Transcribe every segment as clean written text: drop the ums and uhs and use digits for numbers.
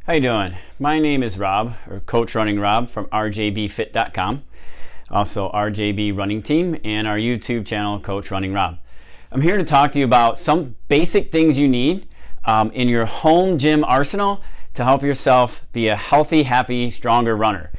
How you doing? My name is Rob, or Coach Running Rob from rjbfit.com, also RJB Running Team, and our YouTube channel, Coach Running Rob. I'm here to talk to you about some basic things you need in your home gym arsenal to help yourself be a healthy, happy, stronger runner.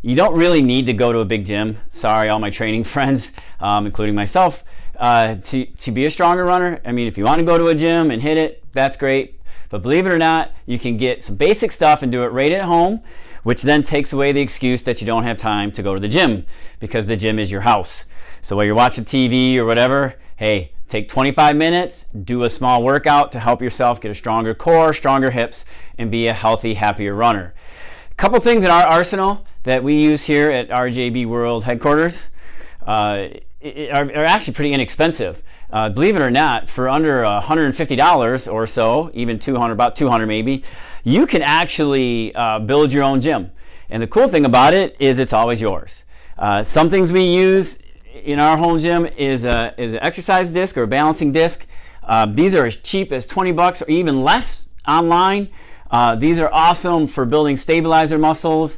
You don't really need to go to a big gym. Sorry, all my training friends, including myself, to be a stronger runner. I mean, if you want to go to a gym and hit it, that's great. But believe it or not, you can get some basic stuff and do it right at home, which then takes away the excuse that you don't have time to go to the gym because the gym is your house. So while you're watching TV or whatever, hey, take 25 minutes, do a small workout to help yourself get a stronger core, stronger hips, and be a healthy, happier runner. A couple things in our arsenal that we use here at RJB World headquarters are actually pretty inexpensive. Believe it or not, for under $150 or so, even $200, about $200 maybe, you can actually build your own gym. And the cool thing about it is it's always yours. Some things we use in our home gym is an exercise disc or a balancing disc. These are as cheap as 20 bucks or even less online. These are awesome for building stabilizer muscles,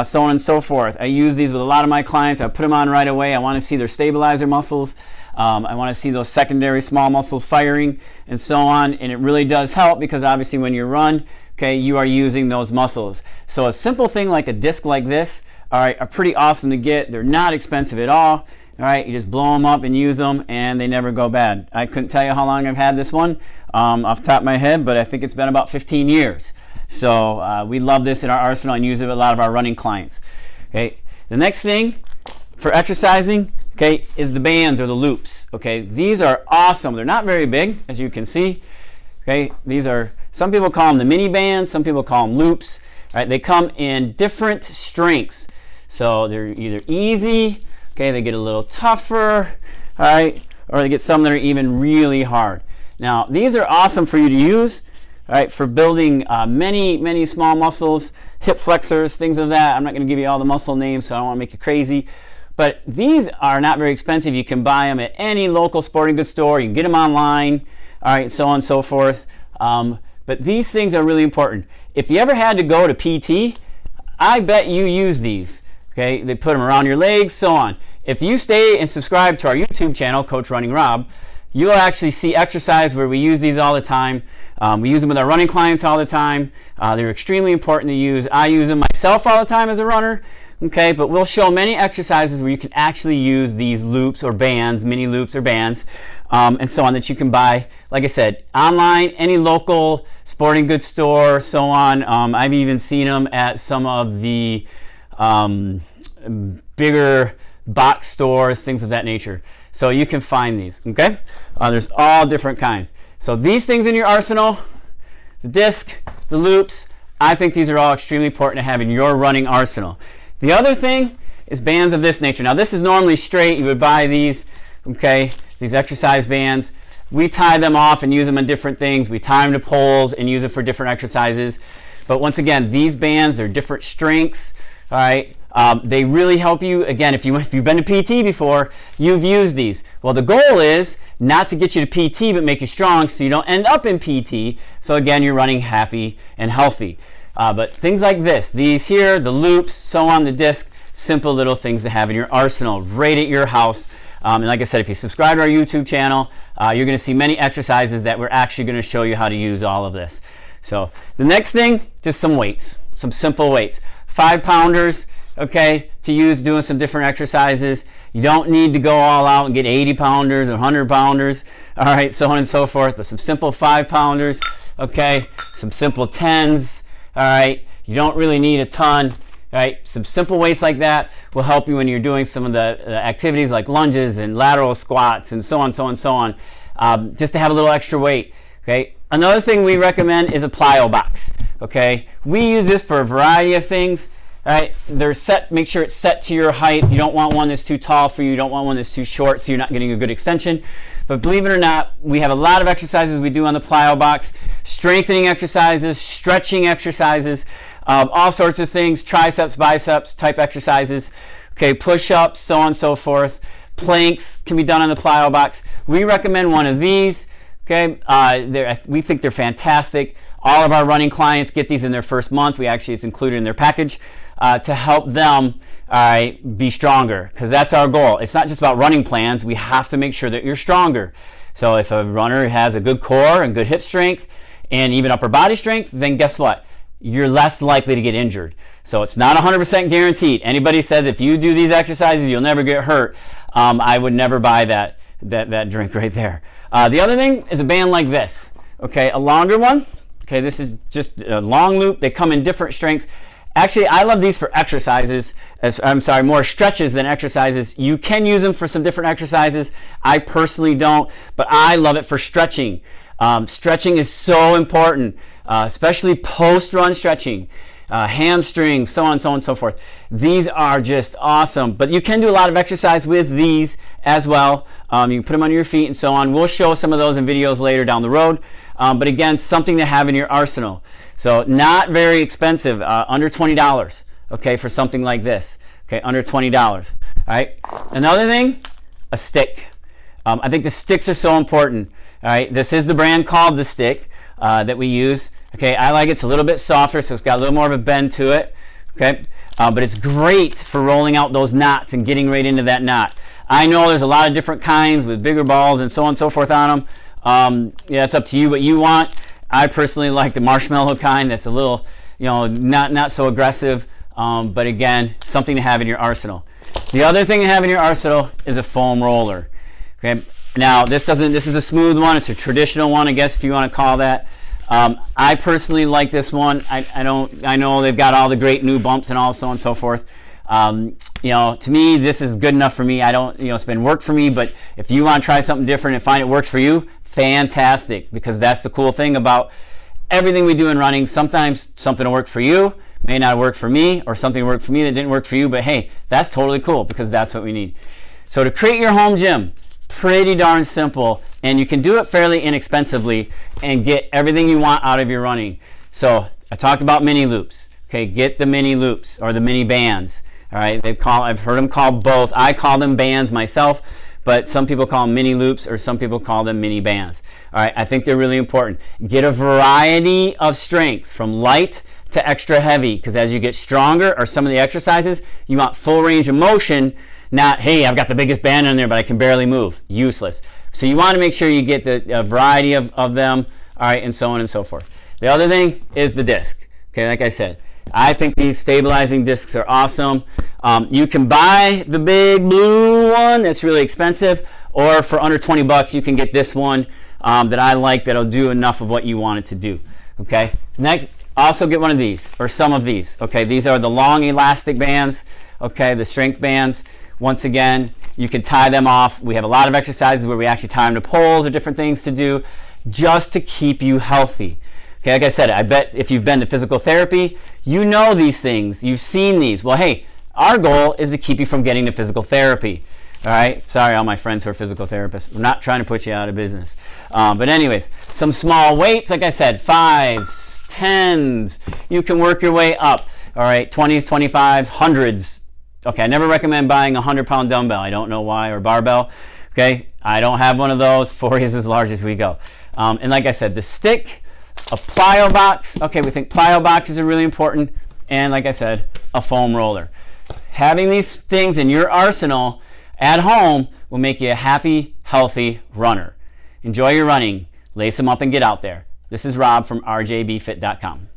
so on and so forth. I use these with a lot of my clients. I put them on right away. I want to see their stabilizer muscles. I want to see those secondary small muscles firing and so on. And it really does help because obviously when you run, okay, you are using those muscles. So a simple thing like a disc like this, all right, are pretty awesome to get. They're not expensive at all. All right, you just blow them up and use them, and they never go bad. I couldn't tell you how long I've had this one off the top of my head, but I think it's been about 15 years. So we love this in our arsenal and use it with a lot of our running clients. Okay, the next thing for exercising, okay, is the bands or the loops. Okay, these are awesome. They're not very big, as you can see. Okay, these are, some people call them the mini bands, some people call them loops. All right, they come in different strengths. So they're either easy, okay, they get a little tougher, all right, or they get some that are even really hard. Now, these are awesome for you to use, all right, for building many small muscles, hip flexors, things of that. I'm not going to give you all the muscle names, so I don't want to make you crazy. But these are not very expensive. You can buy them at any local sporting goods store. You can get them online, all right, so on and so forth. But these things are really important. If you ever had to go to PT, I bet you use these. Okay, they put them around your legs, so on. If you stay and subscribe to our YouTube channel, Coach Running Rob, you'll actually see exercise where we use these all the time. We use them with our running clients all the time. They're extremely important to use. I use them myself all the time as a runner. Okay, but we'll show many exercises where you can actually use these loops or bands, mini loops or bands, and so on, that you can buy, like I said, online, any local sporting goods store, so on. I've even seen them at some of the bigger box stores, things of that nature. So you can find these, okay? There's all different kinds. So these things in your arsenal, the disc, the loops, I think these are all extremely important to have in your running arsenal. The other thing is bands of this nature. Now this is normally straight. You would buy these, okay, these exercise bands. We tie them off and use them on different things. We tie them to poles and use it for different exercises. But once again, these bands are different strengths, all right? They really help you. Again, if you've been to PT before, you've used these. Well, the goal is not to get you to PT, but make you strong so you don't end up in PT. So again, you're running happy and healthy. But things like this, these here, the loops, so on, the disc, simple little things to have in your arsenal right at your house. And like I said, if you subscribe to our YouTube channel, you're going to see many exercises that we're actually going to show you how to use all of this. So the next thing, just some weights, some simple weights. 5-pounders, okay, to use doing some different exercises. You don't need to go all out and get 80-pounders or 100-pounders, all right, so on and so forth, but some simple 5-pounders, okay, some simple 10s, all right. You don't really need a ton, right? Some simple weights like that will help you when you're doing some of the activities like lunges and lateral squats and so on, just to have a little extra weight, okay? Another thing we recommend is a plyo box, okay? We use this for a variety of things. All right, they're set, make sure it's set to your height. You don't want one that's too tall for you. You don't want one that's too short, so you're not getting a good extension. But believe it or not, we have a lot of exercises we do on the plyo box. Strengthening exercises, stretching exercises, all sorts of things, triceps, biceps type exercises. Okay, push-ups, so on and so forth. Planks can be done on the plyo box. We recommend one of these. Okay, we think they're fantastic. All of our running clients get these in their first month. It's included in their package to help them be stronger, because that's our goal. It's not just about running plans. We have to make sure that you're stronger. So if a runner has a good core and good hip strength and even upper body strength, then guess what? You're less likely to get injured. So it's not 100% guaranteed. Anybody says if you do these exercises, you'll never get hurt, I would never buy that drink right there. The other thing is a band like this. Okay, a longer one. Okay, this is just a long loop. They come in different strengths. Actually, I love these for exercises. More stretches than exercises. You can use them for some different exercises. I personally don't, but I love it for stretching. Stretching is so important, especially post-run stretching. Hamstrings, so on, so on, and so forth. These are just awesome. But you can do a lot of exercise with these as well. You can put them under your feet and so on. We'll show some of those in videos later down the road. But again, something to have in your arsenal. So not very expensive, under $20, okay, for something like this. Okay, under $20. All right. Another thing, a stick. I think the sticks are so important. All right. This is the brand called The Stick that we use. Okay, I like it. It's a little bit softer, so it's got a little more of a bend to it. Okay, but it's great for rolling out those knots and getting right into that knot. I know there's a lot of different kinds with bigger balls and so on and so forth on them. Yeah, it's up to you what you want. I personally like the marshmallow kind. That's a little, not so aggressive. But again, something to have in your arsenal. The other thing to have in your arsenal is a foam roller. Okay, now this is a smooth one. It's a traditional one, I guess, if you want to call that. I personally like this one. I know they've got all the great new bumps and all so on and so forth. To me, this is good enough for me. I don't, it's been worked for me, but if you want to try something different and find it works for you, fantastic, because that's the cool thing about everything we do in running. Sometimes something will work for you, may not work for me, or something will work for me that didn't work for you, but hey, that's totally cool, because that's what we need. So to create your home gym, pretty darn simple, and you can do it fairly inexpensively and get everything you want out of your running. So I talked about mini loops. Okay, get the mini loops or the mini bands. All right, I've heard them called both. I call them bands myself, but some people call them mini loops or some people call them mini bands. All right, I think they're really important. Get a variety of strengths from light to extra heavy, because as you get stronger or some of the exercises, you want full range of motion, not, hey, I've got the biggest band in there, but I can barely move. Useless. So you want to make sure you get a variety of them, all right, and so on and so forth. The other thing is the disc. Okay, like I said, I think these stabilizing discs are awesome. You can buy the big blue one that's really expensive, or for under $20 you can get this one that I like, that'll do enough of what you want it to do. Okay, next, also get one of these or some of these. Okay, these are the long elastic bands. Okay, the strength bands. Once again, you can tie them off. We have a lot of exercises where we actually tie them to poles or different things to do just to keep you healthy. Okay, like I said, I bet if you've been to physical therapy, you know these things. You've seen these. Well, hey, our goal is to keep you from getting to physical therapy. All right? Sorry, all my friends who are physical therapists. I'm not trying to put you out of business. But anyways, some small weights, like I said, 5s, 10s. You can work your way up. All right, 20s, 25s, 100s. Okay, I never recommend buying a 100-pound dumbbell. I don't know why, or barbell. Okay, I don't have one of those. 40 is as large as we go. And like I said, the stick, a plyo box. Okay, we think plyo boxes are really important. And like I said, a foam roller. Having these things in your arsenal at home will make you a happy, healthy runner. Enjoy your running. Lace them up and get out there. This is Rob from rjbfit.com.